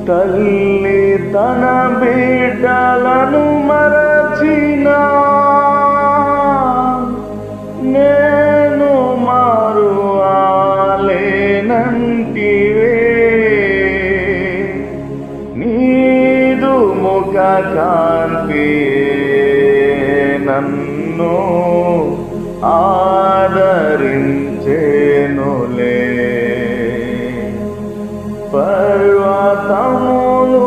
తల్లి తన బిడ్డలను మరచినా నేను మరువాలేనంటివే. నీదు ముఖ కాంతియే నన్ను ఆదరించెనులే. పర్వతములు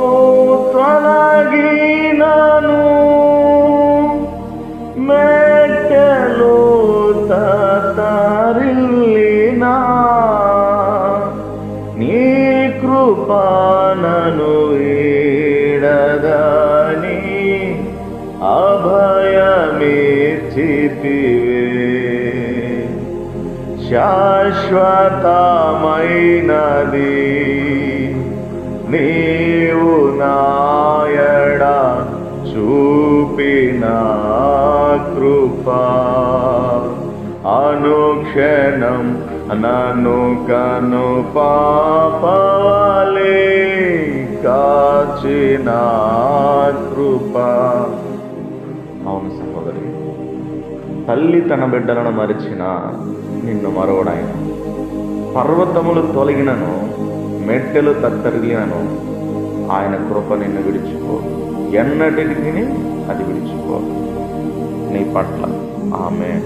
తొలగినను మెట్టెలు తత్తరిల్లినా నీ కృప నన్ను వీడదని అభయమిచ్చితివే. శాశ్వతమైనది నీవు నాయడ చూపిన కృప. అనుక్షణం నన్ను కను పాపవలే కాచిన కృప. అవును సహోదరి, తల్లి తన బిడ్డలను మరిచిన నిన్ను మరవడాయన. పర్వతములు తొలగినను మెట్టెలు తత్తరిగినను ఆయన కృప నిన్ను విడిచిపోదు, ఎన్నటికి అది విడిచిపోదు నీ పట్ల. ఆమేన్.